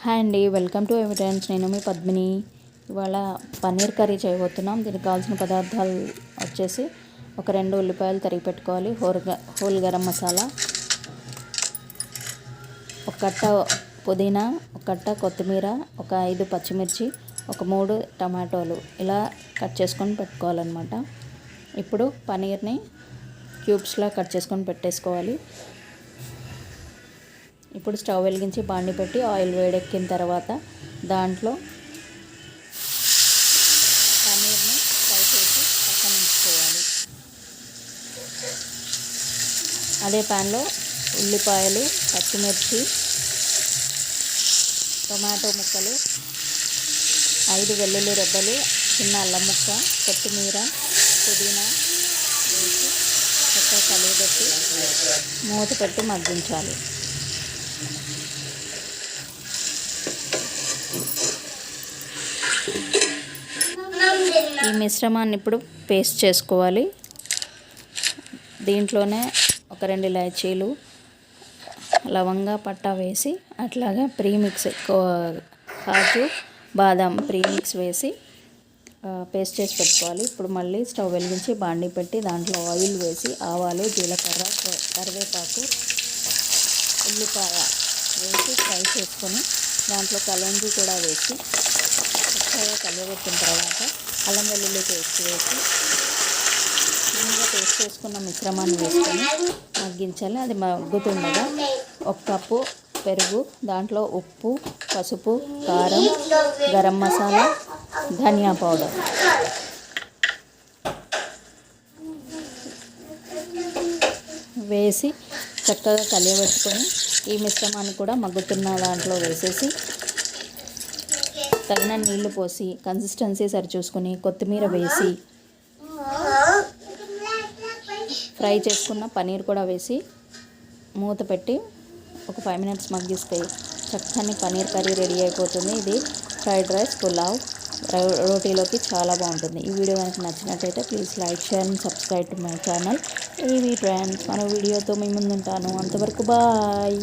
Hi అండి, welcome to evidence. నేను మీ పద్మిని. ఇవాళ పన్నీర్ కర్రీ చేయబోతున్నాం. దీనికి కావాల్సిన పదార్థాలు వచ్చేసి ఒక 2 ఉల్లిపాయలు తరిగి పెట్టుకోవాలి, హోల్ గరం మసాలా, ఒక కట్ట పుదీనా, ఒక కట్ట కొత్తిమీర, ఒక 5 పచ్చిమిర్చి, ఒక 3 టమాటోలు ఇలా కట్ చేసుకొని పెట్టుకోవాలన్నమాట. ఇప్పుడు పన్నీర్ని క్యూబ్స్లా కట్ చేసుకొని పెట్టేసుకోవాలి. ఇప్పుడు స్టవ్ వెలిగించి బాండి పెట్టి ఆయిల్ వేడెక్కిన తర్వాత దాంట్లో పన్నీర్ని ఫ్రై చేసి పక్కన ఉంచుకోవాలి. అదే ప్యాన్లో ఉల్లిపాయలు, పచ్చిమిర్చి, టొమాటో ముక్కలు, 5 వెల్లుల్లి రెబ్బలు, చిన్న అల్లం ముక్క, కొత్తిమీర, పుదీనా వేసి చక్కగా కలియబెట్టి మూత పెట్టి మగ్గించాలి. ఈ మిశ్రమాన్ని ఇప్పుడు పేస్ట్ చేసుకోవాలి. దీంట్లోనే ఒక 2 ఇలాచీలు, లవంగా పట్టా వేసి అట్లాగే ప్రీమిక్స్ కాజు, బాదం ప్రీమిక్స్ వేసి పేస్ట్ చేసి పెట్టుకోవాలి. ఇప్పుడు మళ్ళీ స్టవ్ వెలిగించి బాండి పెట్టి దాంట్లో ఆయిల్ వేసి ఆవాలు, జీలకర్ర, కరివేపాకు, ఉల్లిపాయ వేసి ఫ్రై చేసుకొని దాంట్లో కలంజీ కూడా వేసి చక్కగా కలియబెట్టిన తర్వాత అల్లం వెల్లుల్లి పేస్ట్ వేసి ముందుగా పేస్ట్ చేసుకున్న మిశ్రమాన్ని వేసుకొని మగ్గించాలి. అది మగ్గుతుండగా 1 కప్పు పెరుగు, దాంట్లో ఉప్పు, పసుపు, కారం, గరం మసాలా, ధనియా పౌడర్ వేసి చక్కగా కలియబెట్టుకొని ఈ మిశ్రమాన్ని కూడా మగ్గుతున్న దాంట్లో వేసేసి తగిన నీళ్లు పోసి కన్సిస్టెన్సీ సరిచూసుకొని కొత్తిమీర వేసి ఫ్రై చేసుకున్న పన్నీర్ కూడా వేసి మూత పెట్టి ఒక 5 మినిట్స్ మగ్గిస్తే చక్కని పన్నీర్ కర్రీ రెడీ అయిపోతుంది. ఇది ఫ్రైడ్ రైస్, పులావ్, రోటీలోకి చాలా బాగుంటుంది. ఈ వీడియో కనుక నచ్చినట్టయితే please like, share and subscribe to my channel. ఈ ఫ్రెండ్స్, మరో వీడియోతో మీ ముందుంటాను. అంతవరకు బాయ్.